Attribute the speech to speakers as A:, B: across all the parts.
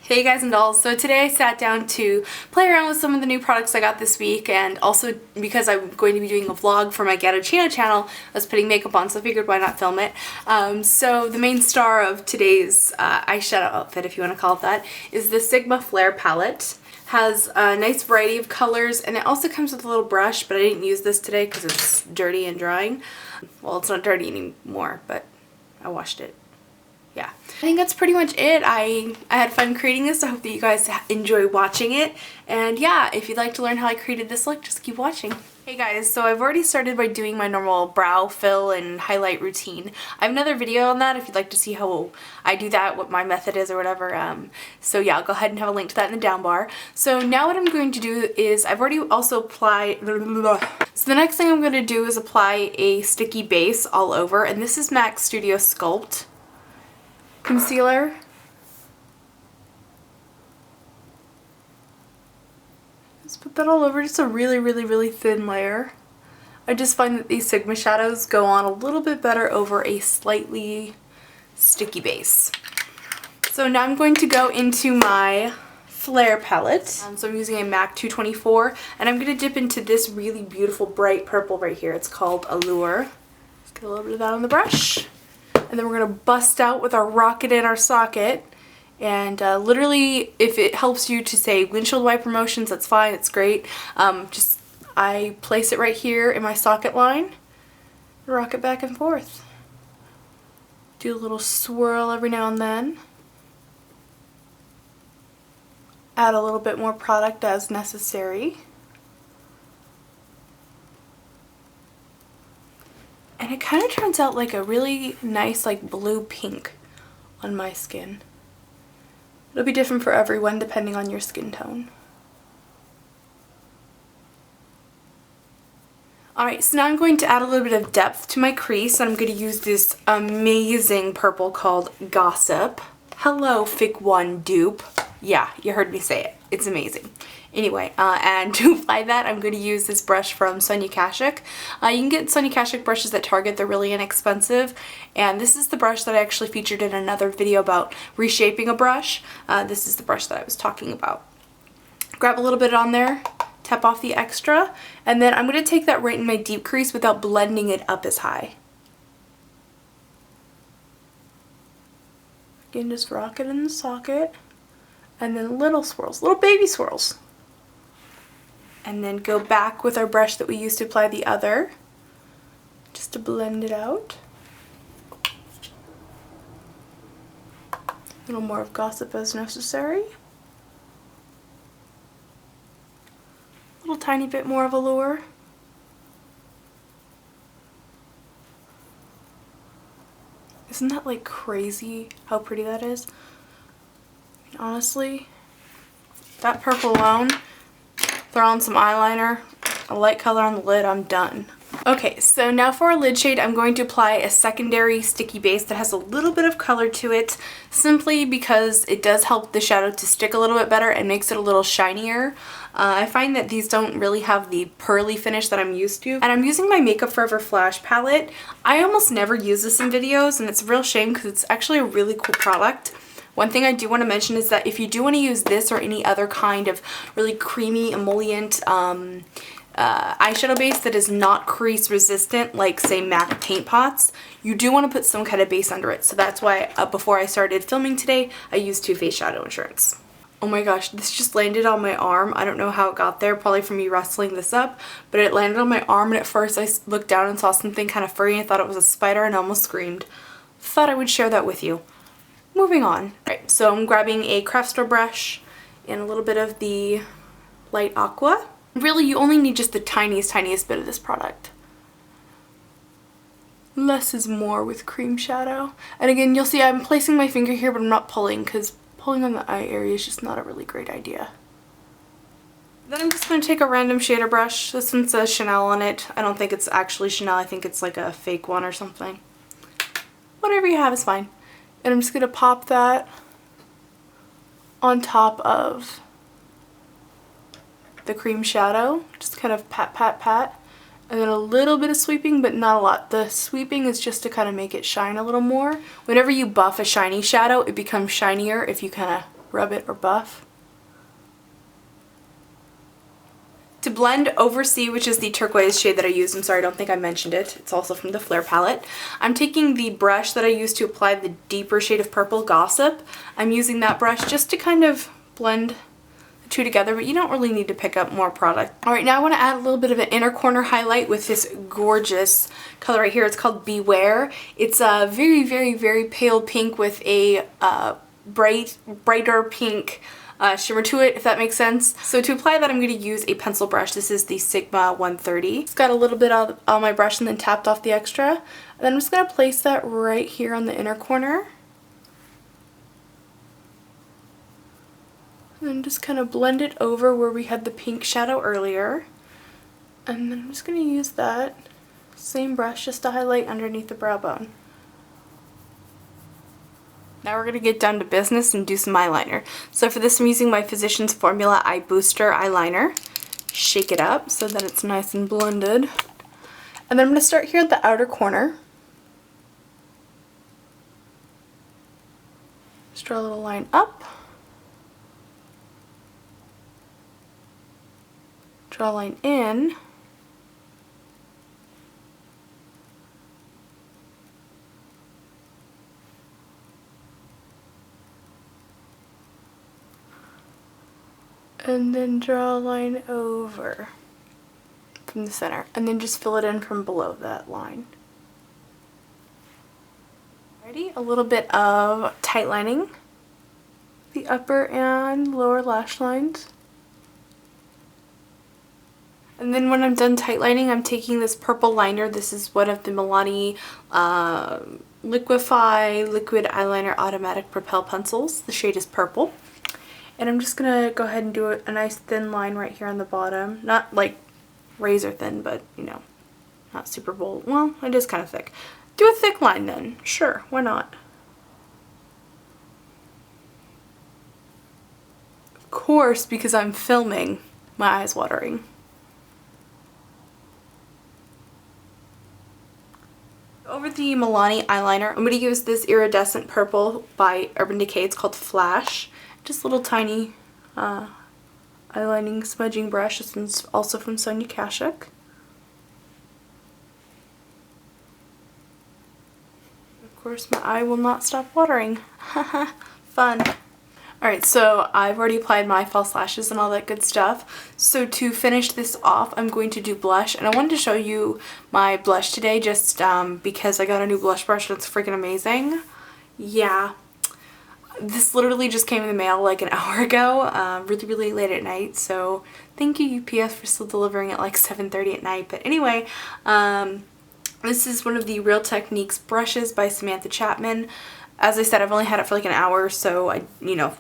A: Hey guys and dolls, so today I sat down to play around with some of the new products I got this week, and also because I'm going to be doing a vlog for my Gattocino channel, I was putting makeup on, so I figured why not film it. So the main star of today's eyeshadow outfit, if you want to call it that, is the Sigma Flare palette. Has a nice variety of colors, and it also comes with a little brush, but I didn't use this today because it's dirty and drying. Well, it's not dirty anymore, but I washed it. Yeah, I think that's pretty much it. I had fun creating this. I hope that you guys enjoy watching it. And yeah, if you'd like to learn how I created this look, just keep watching. Hey guys, so I've already started by doing my normal brow fill and highlight routine. I have another video on that if you'd like to see how I do that, what my method is or whatever. So yeah, I'll go ahead and have a link to that in the down bar. So now what I'm going to do is I've already also applied... So the next thing I'm going to do is apply a sticky base all over, and this is MAC Studio Sculpt concealer. Just put that all over, just a really thin layer. I just find that these Sigma shadows go on a little bit better over a slightly sticky base. So now I'm going to go into my Flare palette. So I'm using a MAC 224, and I'm going to dip into this really beautiful bright purple right here. It's called Allure. Just get a little bit of that on the brush. And then we're going to bust out with our rocket in our socket. And literally, if it helps you to say windshield wiper motions, that's fine, it's great. I place it right here in my socket line, rock it back and forth. Do a little swirl every now and then. Add a little bit more product as necessary. And it kind of turns out like a really nice like blue pink on my skin. It'll be different for everyone depending on your skin tone. Alright, so now I'm going to add a little bit of depth to my crease, and I'm going to use this amazing purple called Gossip. Hello, Fig 1 dupe. Yeah, you heard me say it. It's amazing. Anyway, and to apply that, I'm going to use this brush from Sonia Kashuk. You can get Sonia Kashuk brushes at Target. They're really inexpensive. And this is the brush that I actually featured in another video about reshaping a brush. This is the brush that I was talking about. Grab a little bit on there, tap off the extra, and then I'm going to take that right in my deep crease without blending it up as high. Again, just rock it in the socket, and then little swirls, little baby swirls. And then go back with our brush that we used to apply the other, just to blend it out. A little more of Gossip as necessary. A little tiny bit more of Allure. Isn't that like crazy how pretty that is? Honestly, that purple alone, throw on some eyeliner, a light color on the lid, I'm done. Okay, so now for our lid shade, I'm going to apply a secondary sticky base that has a little bit of color to it, simply because it does help the shadow to stick a little bit better and makes it a little shinier. I find that these don't really have the pearly finish that I'm used to. And I'm using my Makeup Forever Flash palette. I almost never use this in videos, and it's a real shame because it's actually a really cool product. One thing I do want to mention is that if you do want to use this or any other kind of really creamy emollient eyeshadow base that is not crease resistant, like say MAC paint pots, you do want to put some kind of base under it. So that's why before I started filming today, I used Too Faced Shadow Insurance. Oh my gosh, this just landed on my arm. I don't know how it got there, probably from me wrestling this up, but it landed on my arm, and at first I looked down and saw something kind of furry and I thought it was a spider and almost screamed. Thought I would share that with you. Moving on. Right, so I'm grabbing a craft store brush and a little bit of the light aqua. Really, you only need just the tiniest bit of this product. Less is more with cream shadow. And again, you'll see I'm placing my finger here, but I'm not pulling, because pulling on the eye area is just not a really great idea. Then I'm just going to take a random shader brush. This one says Chanel on it. I don't think it's actually Chanel. I think it's like a fake one or something. Whatever you have is fine. And I'm just going to pop that on top of the cream shadow. Just kind of pat, pat, pat. And then a little bit of sweeping, but not a lot. The sweeping is just to kind of make it shine a little more. Whenever you buff a shiny shadow, it becomes shinier if you kind of rub it or buff. To blend over C, which is the turquoise shade that I used, I'm sorry, I don't think I mentioned it. It's also from the Flare palette. I'm taking the brush that I used to apply the deeper shade of purple, Gossip. I'm using that brush just to kind of blend the two together, but you don't really need to pick up more product. All right, now I want to add a little bit of an inner corner highlight with this gorgeous color right here. It's called Beware. It's a very, very, very pale pink with a brighter pink shimmer to it, if that makes sense. So to apply that, I'm going to use a pencil brush. This is the Sigma 130. It's got a little bit on my brush and then tapped off the extra. And then I'm just going to place that right here on the inner corner. And then just kind of blend it over where we had the pink shadow earlier. And then I'm just going to use that same brush just to highlight underneath the brow bone. Now we're going to get down to business and do some eyeliner. So for this I'm using my Physicians Formula Eye Booster eyeliner. Shake it up so that it's nice and blended. And then I'm going to start here at the outer corner. Just draw a little line up. Draw a line in. And then draw a line over from the center, and then just fill it in from below that line. Alrighty, a little bit of tight lining, the upper and lower lash lines. And then when I'm done tight lining, I'm taking this purple liner. This is one of the Milani Liquify Liquid Eyeliner Automatic Propel Pencils. The shade is purple. And I'm just going to go ahead and do a nice thin line right here on the bottom. Not like razor thin, but you know, not super bold. Well, it is kind of thick. Do a thick line then. Sure, why not? Of course, because I'm filming, my eye's watering. Over the Milani eyeliner, I'm going to use this iridescent purple by Urban Decay. It's called Flash. Just a little tiny eyelining smudging brush. This one's also from Sonia Kashuk. Of course, my eye will not stop watering. Haha, fun. Alright, so I've already applied my false lashes and all that good stuff. So to finish this off, I'm going to do blush. And I wanted to show you my blush today just because I got a new blush brush that's freaking amazing. Yeah. This literally just came in the mail like an hour ago, really, really late at night. So thank you, UPS, for still delivering at like 7:30 at night. But anyway, this is one of the Real Techniques brushes by Samantha Chapman. As I said, I've only had it for like an hour, so I,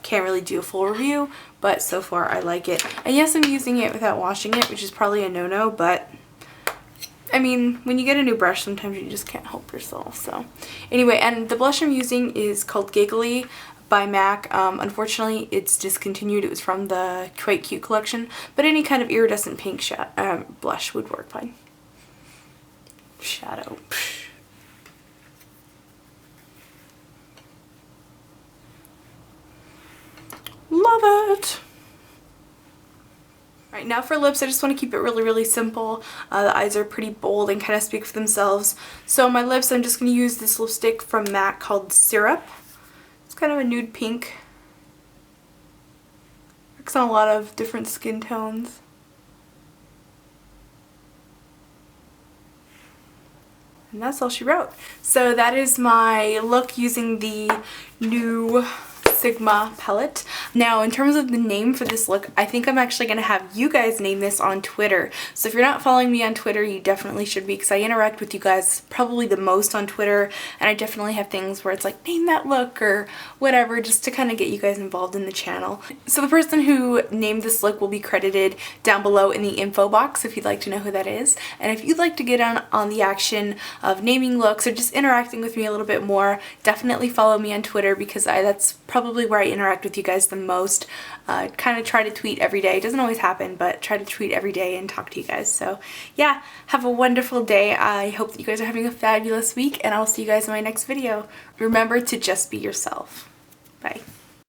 A: can't really do a full review, but so far I like it. And yes, I'm using it without washing it, which is probably a no-no, but I mean, when you get a new brush, sometimes you just can't help yourself. So anyway, and the blush I'm using is called Giggly by MAC. Unfortunately, it's discontinued. It was from the Quite Cute collection, but any kind of iridescent pink blush would work fine. Shadow. Love it! Alright, now for lips, I just want to keep it really, really simple. The eyes are pretty bold and kind of speak for themselves. So my lips, I'm just going to use this lipstick from MAC called Syrup. It's kind of a nude pink. Works on a lot of different skin tones. And that's all she wrote. So that is my look using the new Sigma palette. Now, in terms of the name for this look, I think I'm actually going to have you guys name this on Twitter. So if you're not following me on Twitter, you definitely should be, because I interact with you guys probably the most on Twitter, and I definitely have things where it's like, name that look or whatever, just to kind of get you guys involved in the channel. So the person who named this look will be credited down below in the info box if you'd like to know who that is. And if you'd like to get on the action of naming looks or just interacting with me a little bit more, definitely follow me on Twitter, because that's probably where I interact with you guys the most. Kind of try to tweet every day. It doesn't always happen, but try to tweet every day and talk to you guys. So yeah, have a wonderful day. I hope that you guys are having a fabulous week, and I'll see you guys in my next video. Remember to just be yourself. Bye.